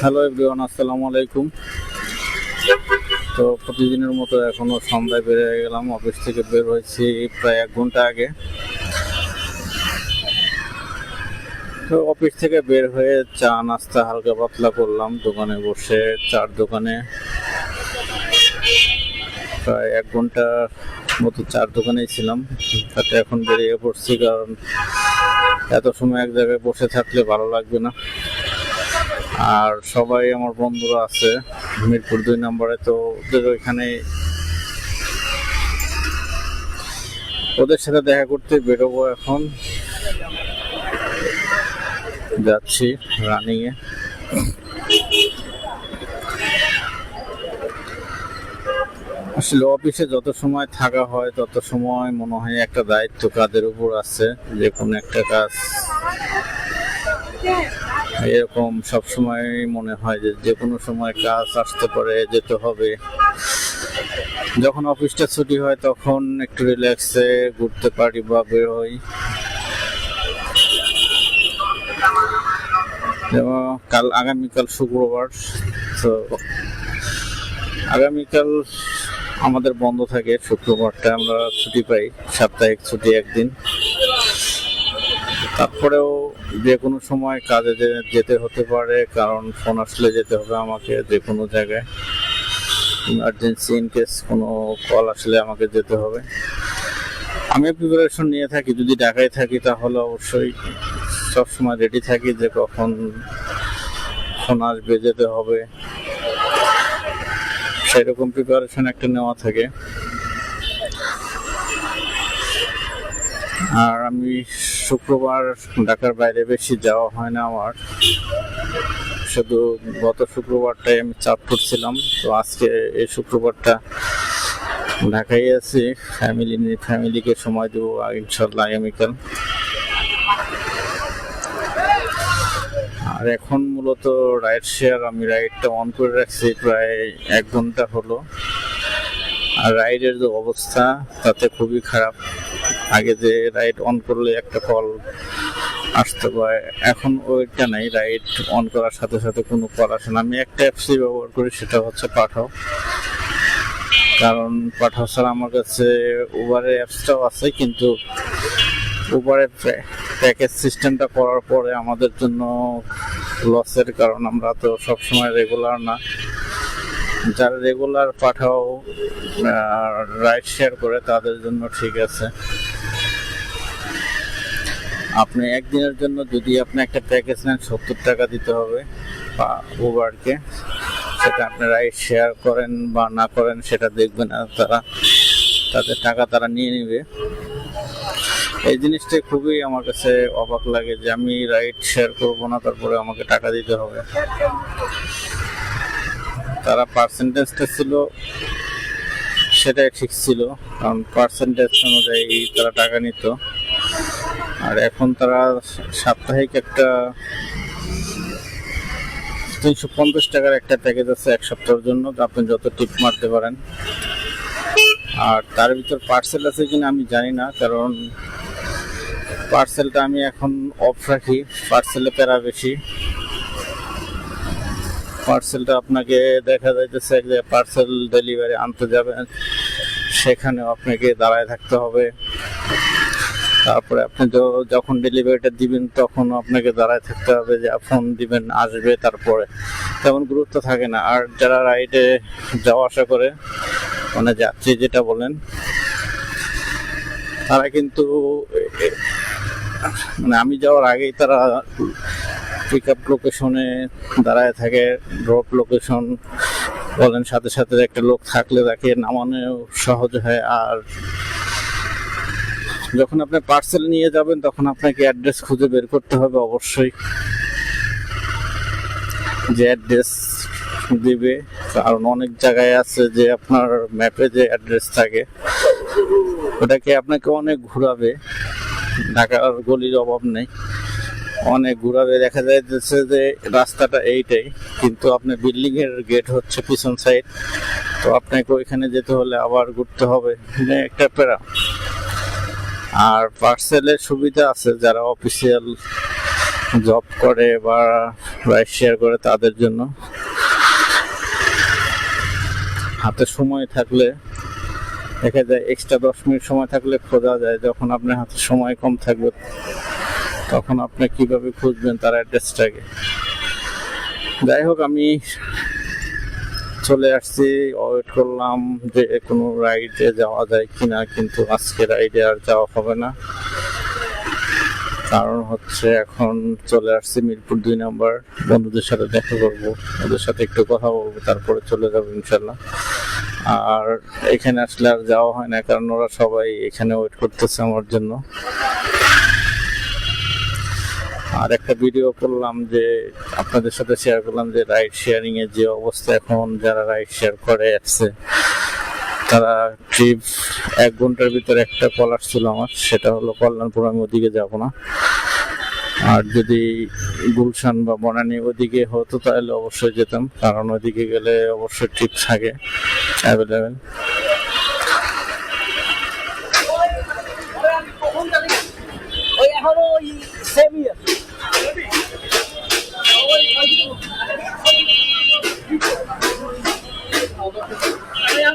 Hello everyone, আসসালামু আলাইকুম। তো প্রতিদিনের মতো এখনো সন্ধ্যায় বের হয়ে গেলাম। অফিস থেকে বের হয়েছি প্রায় 1 ঘন্টা আগে। তো অফিস থেকে বের হয়ে চা নাস্তা হালকা পাতলা করলাম দোকানে বসে, চার দোকানে প্রায় 1 ঘন্টা মতো চার দোকানেই ছিলাম। তাতে এখন বেরিয়ে পড়ছি, কারণ এত সময় এক জায়গায় বসে থাকলে ভালো লাগবে না। আর সবাই আমার বন্ধুরা আছে মিরপুর 2 নম্বরে, তো ওদের ওইখানে ওদের সাথে দেখা করতে বেরোবো। এখন যাচ্ছি রানিং এ। আসলে অফিসে যত সময় থাকা হয় তত সময় মনে হয় একটা দায়িত্ব কাঁধের উপর আছে, যে কোনো একটা কাজ এরকম সবসময় মনে হয় যে কোনো সময় কাজ আসতে পারে, যেতে হবে। যখন অফিসটা ছুটি হয় তখন একটু রিল্যাক্সে ঘুরতে পারি বা বের হই। যেমন আগামীকাল শুক্রবার, তো আগামীকাল আমাদের বন্ধ থাকে। শুক্রবারটা আমরা ছুটি পাই, সাপ্তাহিক ছুটি একদিন। তারপরেও যে কোনো সময় কাজে যেতে হতে পারে, কারণ ফোন আসলে যেতে হবে আমাকে যে কোনো জায়গায়। ইমার্জেন্সি ইন কেস কোনো কল আসলে আমাকে যেতে হবে। আমি প্রিপারেশন নিয়ে থাকি, যদি ঢাকায় থাকি তাহলে অবশ্যই সবসময় রেডি থাকি যে কখন ফোন আসবে, যেতে হবে, সেরকম প্রিপারেশন একটা নেওয়া থাকে। আর আমি শুক্রবার ঢাকার বাইরে বেশি যাওয়া হয় না আমার, শুধু গত শুক্রবারটাই আমি চাঁদপুর ছিলাম। তো আজকে এই শুক্রবারটা ঢাকায় আছি, ফ্যামিলিকে সময় দেবো ইনশাল্লাহ আগামীকাল। আর এখন মূলত রাইড শেয়ার, আমি রাইডটা অন করে রাখছি প্রায় 1 ঘন্টা হলো। আর রাইডের যে অবস্থা তাতে খুবই খারাপ। আগে যে রাইড অন করলে একটা কল আসতে পারে, এখন ওইটা নাই। রাইড অন করার সাথে সাথে কোনো কল আসে না। আমি একটা অ্যাপসই ব্যবহার করি, সেটা হচ্ছে পাঠাও। কারণ পাঠাও ছাড়া আমার কাছে উবারের অ্যাপসটাও আছে, কিন্তু উবারের প্যাকেজ সিস্টেমটা করার পরে আমাদের জন্য লসের, কারণ আমরা তো সবসময় রেগুলার না। যারা রেগুলার পাঠাও রাইড শেয়ার করে তাদের জন্য ঠিক আছে। আপনি একদিনের জন্য যদি আপনি একটা প্যাকেজ নেন 70 টাকা দিতে হবে উবারকে। সেটা আপনি রাইড শেয়ার করেন বা না করেন সেটা দেখবে না তারা, তাদের টাকা তারা নিয়ে নেবে। এই জিনিসটা খুবই আমার কাছে অবাক লাগে যে আমি রাইড শেয়ার করবো না, তারপরে আমাকে টাকা দিতে হবে। তারা পার্সেন্টেজটা ছিল সেটাই ঠিক ছিল, কারণ পার্সেন্টেজ অনুযায়ী তারা টাকা নিত। আর এখন তারা সাপ্তাহিক একটা 350 টাকার একটা প্যাকেজ আছে 1 সপ্তাহের জন্য, আপনি যত টিপ মারতে পারেন। আর তার ভিতর পার্সেল আছে কিনা আমি জানি না, কারণ পার্সেলটা আমি এখন অফ রাখি। পার্সেলে প্যারা বেশি। পার্সেলটা আপনাকে দেখা যাইতেছে যে পার্সেল ডেলিভারি আনতে যাবেন, সেখানেও আপনাকে দাঁড়ায় থাকতে হবে। তারপরে আপনি যখন ডেলিভারিটা দিবেন তখন আপনাকে দাঁড়ায় থাকতে হবে, যে ফোন দিবেন আসবে, তারপরে তেমন গুরুত্ব থাকে না। আর যারা রাইডে যাওয়া আসা করে, মানে যাত্রী যেটা বলেন, তারা কিন্তু মানে আমি যাওয়ার আগেই তারা পিক আপ লোকেশনে দাঁড়ায় থাকে। ড্রপ লোকেশন বলেন, সাথে সাথে একটা লোক থাকলে তাকে নামানো সহজ হয়। আর যখন আপনি পার্সেল নিয়ে যাবেন তখন আপনাকে অ্যাড্রেস খুঁজে বের করতে হবে অবশ্যই, যে অ্যাড্রেস দিবে। কারণ অনেক জায়গায় আছে যে আপনার ম্যাপে যে অ্যাড্রেস থাকে ওটাকে আপনাকে অনেক ঘোরাবে। ঢাকার গলির অভাব নেই, অনেক ঘোরাবে। দেখা যাচ্ছে যে রাস্তাটা এইটাই, কিন্তু আপনার বিল্ডিং এর গেট হচ্ছে পিছন সাইড, তো আপনাকে ওইখানে যেতে হলে আবার ঘুরতে হবে, একটা প্যারা। আর পার্সেলের সুবিধা আছে, যারা অফিসিয়াল জব করে বা রাইড শেয়ার করে তাদের জন্য। হাতে সময় থাকলে দেখা যায় এক্সট্রা 10 মিনিট সময় থাকলে খোঁজা যায়, যখন আপনার হাতে সময় কম থাকবে তখন আপনি কিভাবে খুঁজবেন তার অ্যাড্রেসটাকে। যাই হোক, আমি চলে আসছি, ওয়েট করলাম যে কোনো রাইডে যাওয়া যায় কিনা, কিন্তু আজকে রাইডে আর যাওয়া হবে না। কারণ হচ্ছে এখন চলে আসছি মিরপুর 2 নম্বর, বন্ধুদের সাথে দেখা করবো, ওদের সাথে একটু কথা বলবো, তারপরে চলে যাবো ইনশাল্লাহ। আর এখানে আসলে আর যাওয়া হয় না, কারণ ওরা সবাই এখানে ওয়েট করতেছে আমার জন্য। আর একটা ভিডিও করলাম যে আপনাদের সাথে শেয়ার করলাম যে রাইড শেয়ারিং এর যে অবস্থা এখন, যারা রাইড শেয়ার করে আসছে তারা ট্রিপ 1 ঘন্টার ভিতরে একটা কল আসছিল আমার, সেটা হলো কল্যাণপুর, আমি ওদিকে যাব না। আর যদি গুলশান বা বনানী ওদিকে হতো তাহলে অবশ্যই যেতাম, কারণ ওদিকে গেলে অবশ্যই ট্রিপ থাকে অ্যাভেলেবেল। এখনো সেম